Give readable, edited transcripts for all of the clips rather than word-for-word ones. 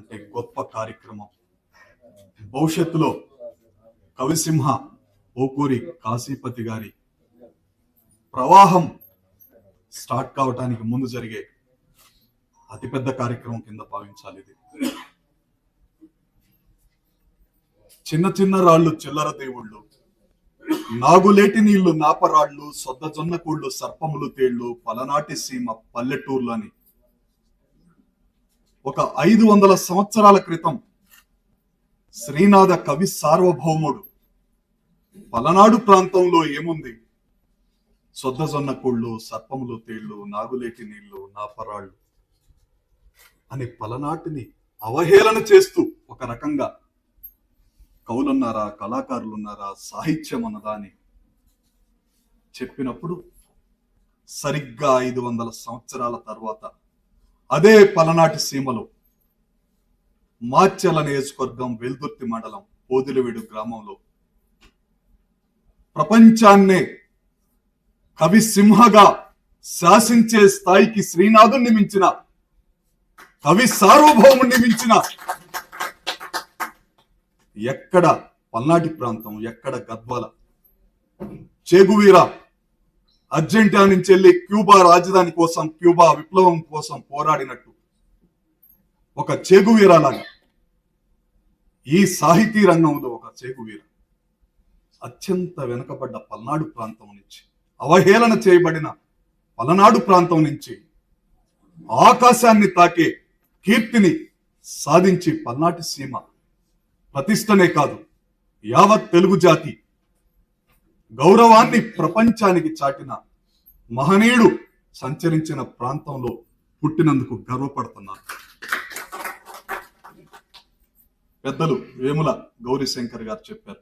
అంటే గొప్ప కార్యక్రమం. భవిష్యత్తులో కవిసింహ ఓకూరి కాశీపతి గారి ప్రవాహం స్టార్ట్ కావటానికి ముందు జరిగే అతిపెద్ద కార్యక్రమం కింద భావించాలి ఇది. చిన్న చిన్న రాళ్ళు చిల్లర దేవుళ్ళు, నాగులేటి నీళ్లు నాపరాళ్ళు, సొద్ద జొన్న కూళ్ళు సర్పములు తేళ్లు, పలనాటి సీమ పల్లెటూర్లు అని ఒక 500 సంవత్సరాల క్రితం శ్రీనాథ కవి సార్వభౌముడు పలనాడు ప్రాంతంలో ఏముంది, సొద్ద జొన్న కూళ్ళు సర్పములు తేళ్లు నాగులేటి నీళ్లు నాపరాళ్ళు అని పలనాటిని అవహేళన చేస్తూ ఒక రకంగా కవులున్నారా కళాకారులున్నారా సాహిత్యం అన్నదా అని చెప్పినప్పుడు సరిగ్గా 500 సంవత్సరాల తర్వాత అదే పలనాటి సీమలో మాచెల నియోజకవర్గం వెల్దుర్తి మండలం పోదిలవీడు గ్రామంలో ప్రపంచాన్నే కవి సింహగా శాసించే స్థాయికి శ్రీనాథుని మించిన కవి సార్వభౌముని మించిన ఎక్కడ పల్నాటి ప్రాంతం, ఎక్కడ గద్వాల, చెగువీరా అర్జెంటీనా నుంచి వెళ్ళి క్యూబా రాజధాని కోసం క్యూబా విప్లవం కోసం పోరాడినట్టు ఒక చెగువీరా లాగా ఈ సాహితీ రంగంలో ఒక చెగువీరా అత్యంత వెనుకబడ్డ పల్నాడు ప్రాంతం నుంచి, అవహేళన చేయబడిన పలనాడు ప్రాంతం నుంచి ఆకాశాన్ని తాకే కీర్తిని సాధించి పల్నాటి సీమ ప్రతిష్టనే కాదు యావత్ తెలుగు జాతి గౌరవాన్ని ప్రపంచానికి చాటిన మహనీయుడు సంచరించిన ప్రాంతంలో పుట్టినందుకు గర్వపడుతున్నారు. పెద్దలు వేముల గౌరీశంకర్ గారు చెప్పారు,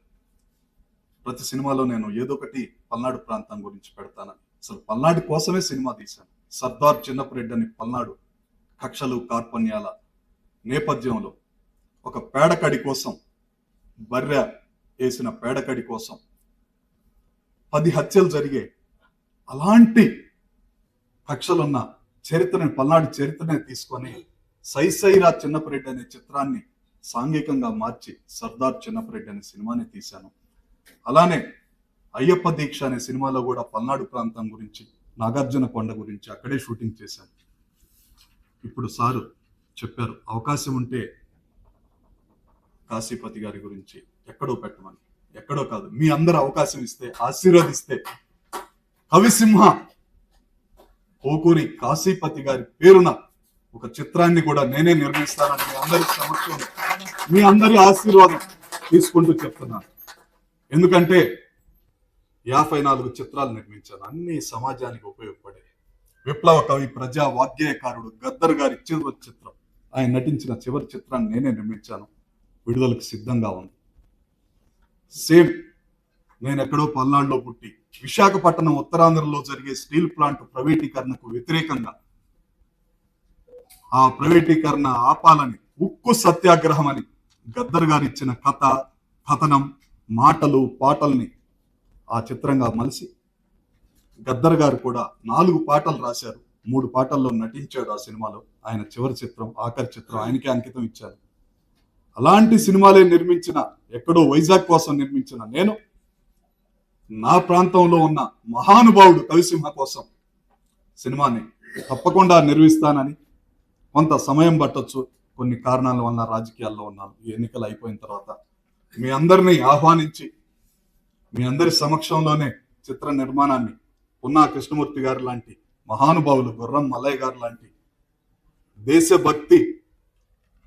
ప్రతి సినిమాలో నేను ఏదో ఒకటి పల్నాడు ప్రాంతం గురించి పెడతానని. అసలు పల్నాడు కోసమే సినిమా తీశాను. సర్దార్ చిన్నపరెడ్డి అని పల్నాడు కక్షలు కార్పణ్యాల నేపథ్యంలో ఒక పేడకడి కోసం, బర్రె వేసిన పేడకడి కోసం 10 హత్యలు జరిగే అలాంటి కక్షలున్న చరిత్రని, పల్నాడు చరిత్రనే తీసుకొని సైసైరా చిన్నపరెడ్డి అనే చిత్రాన్ని సాంఘికంగా మార్చి సర్దార్ చిన్నపరెడ్డి అనే సినిమాని తీశాను. అలానే అయ్యప్ప దీక్ష అనే సినిమాలో కూడా పల్నాడు ప్రాంతం గురించి, నాగార్జున కొండ గురించి అక్కడే షూటింగ్ చేశాను. ఇప్పుడు సారు చెప్పారు అవకాశం ఉంటే కాశీపతి గారి గురించి ఎక్కడో పెట్టమని. ఎక్కడో కాదు, మీ అందరు అవకాశం ఇస్తే, ఆశీర్వదిస్తే కవిసింహ ఓకూరి కాశీపతి గారి పేరున ఒక చిత్రాన్ని కూడా నేనే నిర్మిస్తానని మీ అందరి సమక్షంలో మీ అందరి ఆశీర్వాదం తీసుకుంటూ చెప్తున్నాను. ఎందుకంటే 54 చిత్రాలు నిర్మించాను, అన్ని సమాజానికి ఉపయోగపడే. విప్లవ కవి, ప్రజా వాగ్గేయకారుడు గద్దర్ గారి చివరి చిత్రం, ఆయన నటించిన చివరి చిత్రాన్ని నేనే నిర్మించాను, విడుదలకు సిద్ధంగా ఉంది. సేమ్ నేను ఎక్కడో పల్నాడులో పుట్టి విశాఖపట్నం ఉత్తరాంధ్రలో జరిగే స్టీల్ ప్లాంట్ ప్రైవేటీకరణకు వ్యతిరేకంగా, ఆ ప్రైవేటీకరణ ఆపాలని ఉక్కు సత్యాగ్రహం అని గద్దర్ గారు ఇచ్చిన కథ, కథనం, మాటలు, పాటల్ని ఆ చిత్రంగా మలిసి గద్దర్ గారు కూడా 4 పాటలు రాశారు, 3 పాటల్లో నటించాడు ఆ సినిమాలో. ఆయన చివరి చిత్రం, ఆఖరి చిత్రం ఆయనకే అంకితం ఇచ్చారు. అలాంటి సినిమాలే నిర్మించిన, ఎక్కడో వైజాగ్ కోసం నిర్మించిన నేను నా ప్రాంతంలో ఉన్న మహానుభావుడు కవిసింహ కోసం సినిమాని తప్పకుండా నిర్మిస్తానని, కొంత సమయం పట్టొచ్చు, కొన్ని కారణాల వల్ల రాజకీయాల్లో ఉన్నాను. ఈ ఎన్నికలు అయిపోయిన తర్వాత మీ అందరినీ ఆహ్వానించి మీ అందరి సమక్షంలోనే చిత్ర నిర్మాణాన్ని పున్నా కృష్ణమూర్తి గారు లాంటి మహానుభావులు, గుర్రం మల్లయ్య గారు లాంటి దేశభక్తి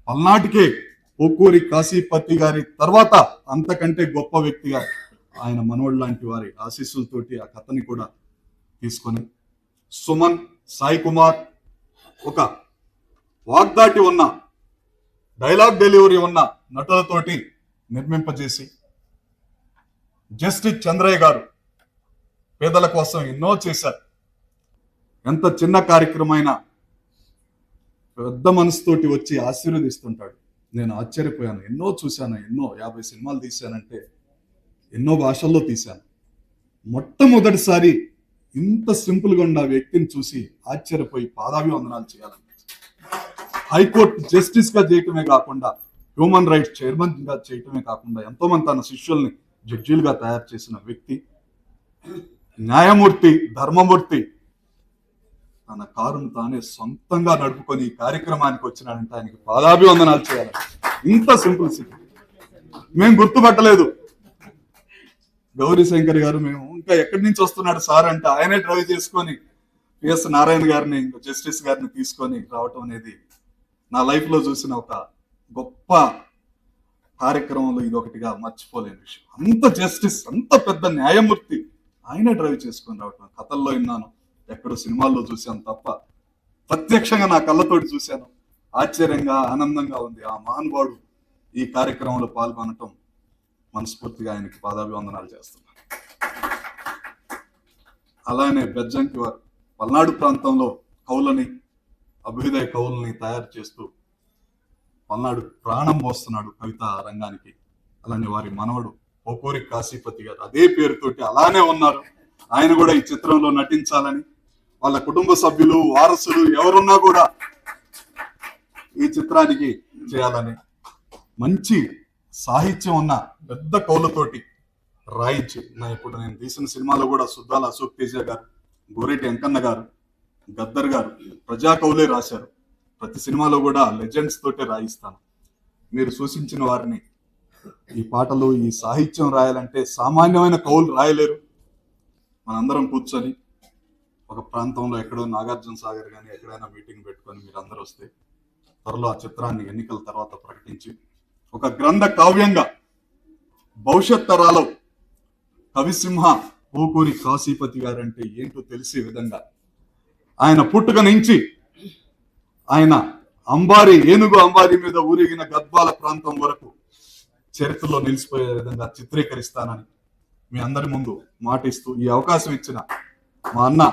పల్నాటికే ఓకూరి కాశీపతి గారి తర్వాత అంతకంటే గొప్ప వ్యక్తిగా ఆయన మనవడు లాంటి వారి ఆశీస్సులతోటి ఆ కథని కూడా తీసుకొని సుమన్, సాయి కుమార్ ఒక వాగ్దాటి ఉన్న, డైలాగ్ డెలివరీ ఉన్న నటులతోటి నిర్మింపజేసి, జస్టిస్ చంద్రయ్య గారు పేదల కోసం ఎన్నో చేశారు. ఎంత చిన్న కార్యక్రమమైన పెద్ద మనసుతోటి వచ్చి ఆశీర్వదిస్తుంటాడు. నేను ఆశ్చర్యపోయాను. ఎన్నో చూశాను, ఎన్నో 50 సినిమాలు తీశానంటే ఎన్నో భాషల్లో తీశాను. మొట్టమొదటిసారి ఇంత సింపుల్గా ఉన్న వ్యక్తిని చూసి ఆశ్చర్యపోయి పాదాభివందనాలు చేయాలనిపించింది. హైకోర్టు జస్టిస్ గా చేయటమే కాకుండా హ్యూమన్ రైట్స్ చైర్మన్ గా చేయటమే కాకుండా ఎంతో మంది తన శిష్యుల్ని జడ్జీలుగా తయారు చేసిన వ్యక్తి, న్యాయమూర్తి, ధర్మమూర్తి తన కారును తానే సొంతంగా నడుపుకొని ఈ కార్యక్రమానికి వచ్చినాడంటే ఆయనకి పాదాభివందనాలు చేయాలి. ఇంత సింప్లిసిటీ మేము గుర్తుపట్టలేదు. గౌరీ శంకర్ గారు మేము ఇంకా ఎక్కడి నుంచి వస్తున్నాడు సార్ అంటే ఆయనే డ్రైవ్ చేసుకొని పిఎస్ నారాయణ గారిని జస్టిస్ గారిని తీసుకొని రావటం అనేది నా లైఫ్ లో చూసిన ఒక గొప్ప కార్యక్రమంలో ఇది ఒకటిగా మర్చిపోలేని విషయం. అంత జస్టిస్, అంత పెద్ద న్యాయమూర్తి ఆయనే డ్రైవ్ చేసుకొని రావటం కథల్లో విన్నాను, ఎక్కడో సినిమాల్లో చూశాను తప్ప ప్రత్యక్షంగా నా కళ్ళతోటి చూశాను. ఆశ్చర్యంగా ఆనందంగా ఉంది. ఆ మహానుభావుడు ఈ కార్యక్రమంలో పాల్గొనటం మనస్ఫూర్తిగా ఆయనకి పాదాభివందనాలు చేస్తున్నాను. అలానే బెజ్జంకి వారు పల్నాడు ప్రాంతంలో కవులని, అభ్యుదయ కవులని తయారు చేస్తూ పల్నాడు ప్రాణం పోస్తున్నాడు కవితా రంగానికి. అలానే వారి మనవడు పోకూరి కాశీపతి గారు అదే పేరుతోటి అలానే ఉన్నారు. ఆయన కూడా ఈ చిత్రంలో నటించాలని, వాళ్ళ కుటుంబ సభ్యులు, వారసులు ఎవరున్నా కూడా ఈ చిత్రానికి చేయాలని, మంచి సాహిత్యం ఉన్న పెద్ద కవులతోటి రాయించి, ఇప్పుడు నేను తీసిన సినిమాలో కూడా సుద్దాల అశోక్ తేజ గారు, గోరేటి వెంకన్న గారు, గద్దర్ గారు ప్రజా కవులే రాశారు. ప్రతి సినిమాలో కూడా లెజెండ్స్ తోటే రాయిస్తాను. మీరు సూచించిన వారిని ఈ పాటలు, ఈ సాహిత్యం రాయాలంటే సామాన్యమైన కవులు రాయలేరు. మనందరం కూర్చొని ఒక ప్రాంతంలో ఎక్కడో నాగార్జున సాగర్ కానీ ఎక్కడైనా మీటింగ్ పెట్టుకొని మీరు అందరూ వస్తే త్వరలో ఆ చిత్రాన్ని ఎన్నికల తర్వాత ప్రకటించి ఒక గ్రంథ కావ్యంగా భవిష్యత్ తరాలు కవిసింహ పోకూరి కాశీపతి గారంటే ఏంటో తెలిసే విధంగా, ఆయన పుట్టుక నుంచి ఆయన ఏనుగు అంబారీ మీద ఊరేగిన గద్వాల ప్రాంతం వరకు చరిత్రలో నిలిచిపోయే విధంగా చిత్రీకరిస్తానని మీ అందరి ముందు మాటిస్తూ ఈ అవకాశం ఇచ్చిన మా అన్న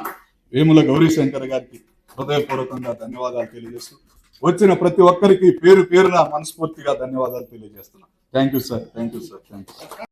వేముల గౌరీశంకర్ గారికి హృదయపూర్వకంగా ధన్యవాదాలు తెలియజేస్తూ, వచ్చిన ప్రతి ఒక్కరికి పేరు పేరున మనస్ఫూర్తిగా ధన్యవాదాలు తెలియజేస్తున్నాను. Thank you sir.